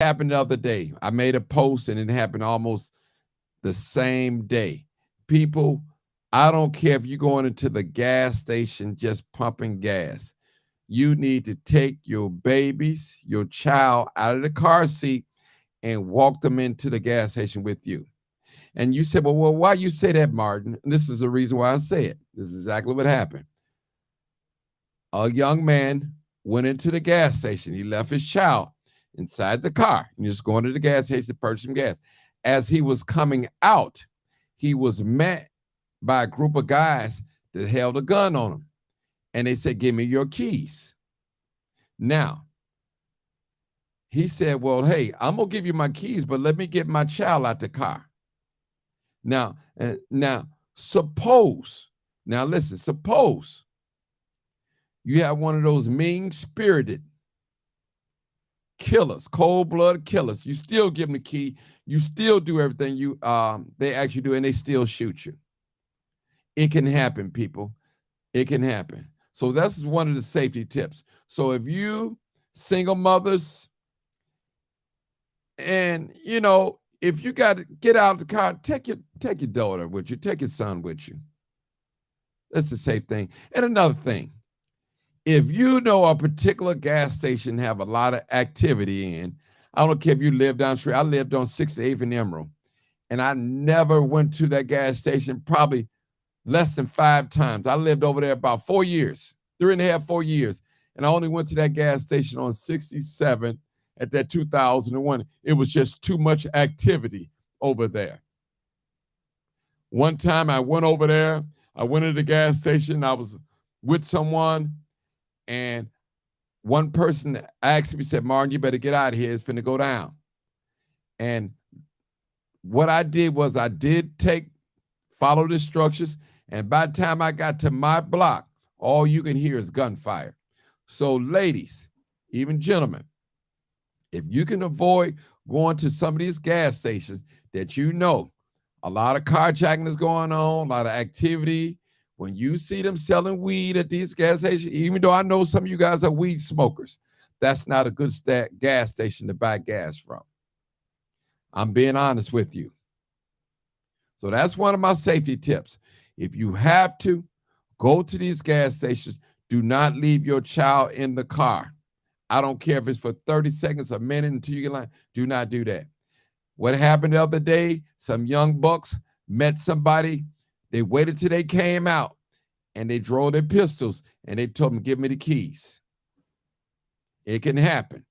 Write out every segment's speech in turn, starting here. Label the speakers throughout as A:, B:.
A: Happened the other day. I made a post and it happened almost the same day. People, I don't care if you're going into the gas station just pumping gas. You need to take your babies, your child out of the car seat and walk them into the gas station with you. And you said, well, why you say that, Martin? And this is the reason why I say it. This is exactly what happened. A young man went into the gas station. He left his child inside the car and just going to the gas station to purchase some gas. As he was coming out, he was met by a group of guys that held a gun on him. And they said, give me your keys. Now, he said, well, hey, I'm going to give you my keys, but let me get my child out the car. Now, suppose, now listen, suppose you have one of those mean-spirited killers, cold-blooded killers. You still give them the key. You still do everything they ask you to do, and they still shoot you. It can happen, people. It can happen. So that's one of the safety tips. So if you single mothers, and if you got to get out of the car, take your daughter with you, take your son with you. That's the safe thing. And another thing, if you know a particular gas station have a lot of activity in, I don't care if you live down the street. I lived on 68th and Emerald, and I never went to that gas station probably less than 5 times. I lived over there about 4 years, 3.5, 4 years, and I only went to that gas station on 67 at that 2001. It was just too much activity over there. One time I went over there, I went to the gas station, I was with someone, and one person asked me, said, Martin, you better get out of here. It's finna go down. And what I did was I did follow the instructions, and by the time I got to my block, all you can hear is gunfire. So ladies, even gentlemen, if you can avoid going to some of these gas stations that a lot of carjacking is going on, a lot of activity. When you see them selling weed at these gas stations, even though I know some of you guys are weed smokers, that's not a good gas station to buy gas from. I'm being honest with you. So that's one of my safety tips. If you have to go to these gas stations, do not leave your child in the car. I don't care if it's for 30 seconds, a minute until you get line. Do not do that. What happened the other day, some young bucks met somebody. They waited till they came out, and they drove their pistols, and they told them, give me the keys. It can happen.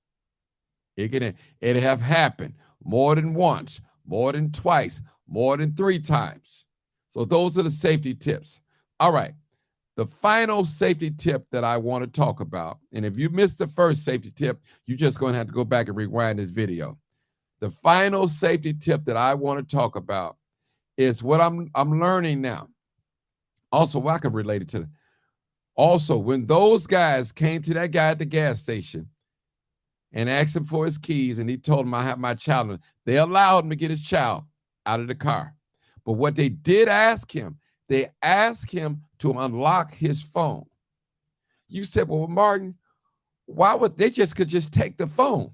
A: It have happened more than once, more than twice, more than 3 times. So those are the safety tips. All right. The final safety tip that I want to talk about, and if you missed the first safety tip, you're just going to have to go back and rewind this video. The final safety tip that I want to talk about is what I'm learning now. Also, I can relate it to. Also, when those guys came to that guy at the gas station and asked him for his keys, and he told him I have my child, they allowed him to get his child out of the car. But what they did ask him, they asked him to unlock his phone. You said, well, Martin, why would they could just take the phone?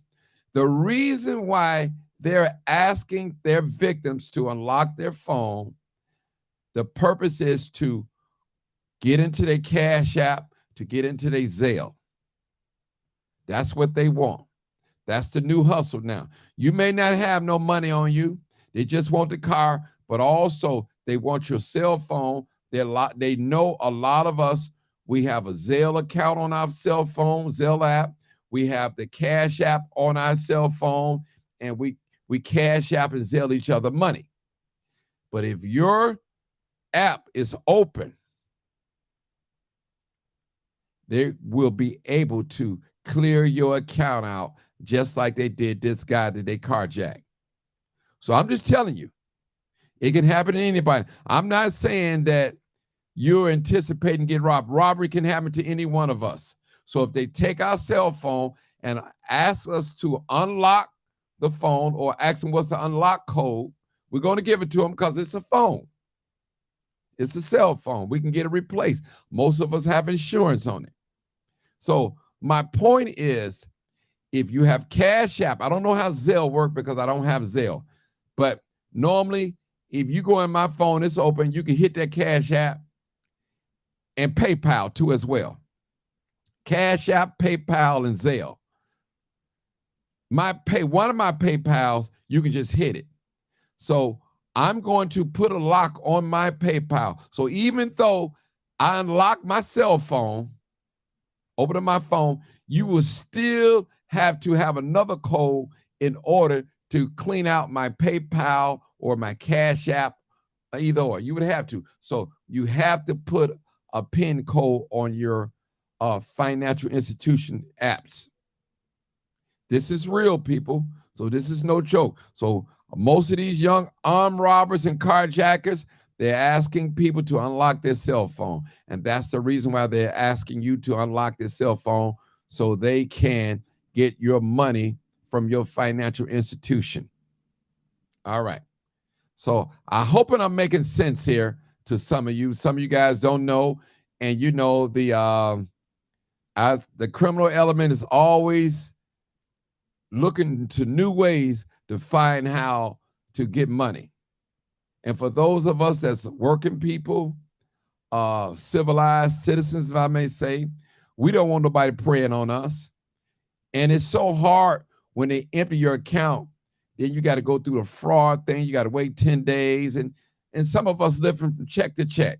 A: The reason why they're asking their victims to unlock their phone, the purpose is to get into their Cash App, to get into their Zelle. That's what they want. That's the new hustle now. You may not have no money on you. They just want the car, but also they want your cell phone. They know a lot of us, we have a Zelle account on our cell phone, Zelle app. We have the Cash App on our cell phone, and we Cash App and Zelle each other money. But if your app is open, they will be able to clear your account out just like they did this guy that they carjacked. So I'm just telling you, it can happen to anybody. I'm not saying that you're anticipating getting robbed. Robbery can happen to any one of us. So if they take our cell phone and ask us to unlock the phone or ask them what's the unlock code, we're going to give it to them because it's a phone. It's a cell phone. We can get it replaced. Most of us have insurance on it. So my point is, if you have Cash App, I don't know how Zelle works because I don't have Zelle, but normally if you go in my phone, it's open, you can hit that Cash App and PayPal too as well. Cash App, PayPal, and Zelle. One of my PayPals, you can just hit it. So I'm going to put a lock on my PayPal. So even though I unlock my cell phone, open up my phone, you will still have to have another code in order to clean out my PayPal or my Cash App, either or. You would have to. So you have to put a PIN code on your financial institution apps. This is real, people. So this is no joke. So most of these young armed robbers and carjackers, they're asking people to unlock their cell phone. And that's the reason why they're asking you to unlock their cell phone, so they can get your money from your financial institution. All right. So I hope I'm making sense here to some of you. Some of you guys don't know. And you know, the criminal element is always looking to new ways to find how to get money. And for those of us that's working people, civilized citizens, if I may say, we don't want nobody preying on us. And it's so hard when they empty your account, then you got to go through the fraud thing. You got to wait 10 days. And some of us live from check to check.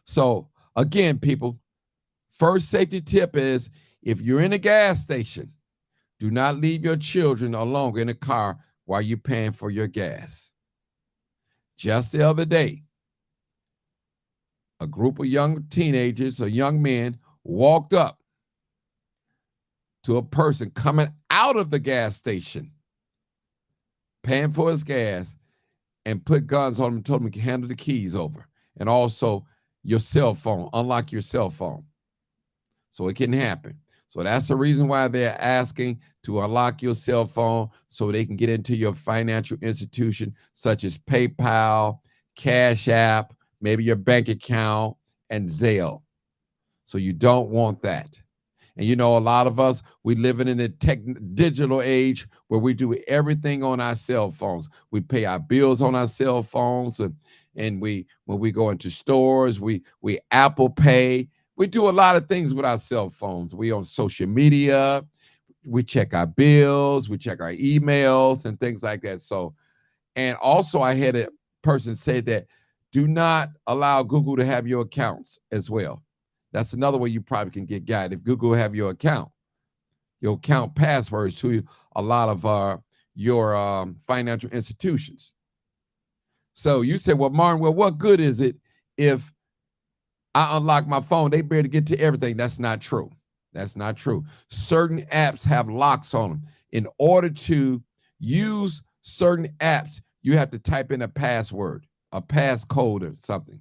A: So again, people, first safety tip is if you're in a gas station, do not leave your children alone in the car while you're paying for your gas. Just the other day, a group of young teenagers or young men walked up to a person coming out of the gas station, paying for his gas, and put guns on him and told him to hand the keys over. And also your cell phone, unlock your cell phone. So it can happen. So that's the reason why they're asking to unlock your cell phone so they can get into your financial institution, such as PayPal, Cash App, maybe your bank account, and Zelle. So you don't want that. And you know, a lot of us, we living in a digital age where we do everything on our cell phones. We pay our bills on our cell phones, and when we go into stores, we Apple Pay. We do a lot of things with our cell phones. We on social media, we check our bills, we check our emails and things like that. So, and also I had a person say that do not allow Google to have your accounts as well. That's another way you probably can get got. If Google have your account passwords to a lot of your financial institutions. So you say, well, Martin, well, what good is it if I unlock my phone? They better get to everything. That's not true. That's not true. Certain apps have locks on them. In order to use certain apps, you have to type in a password, a passcode or something.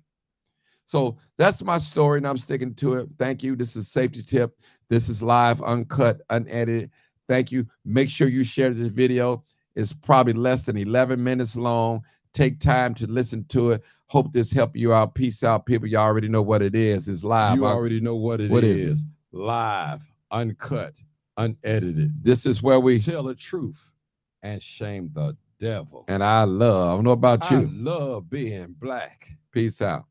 A: So that's my story, and I'm sticking to it. Thank you. This is Safety Tip. This is live, uncut, unedited. Thank you. Make sure you share this video. It's probably less than 11 minutes long. Take time to listen to it. Hope this helped you out. Peace out, people. You already know what it is. It's live.
B: You already know what it is. Live, uncut, unedited.
A: This is where we
B: tell the truth and shame the devil.
A: And I don't know about you.
B: I love being black.
A: Peace out.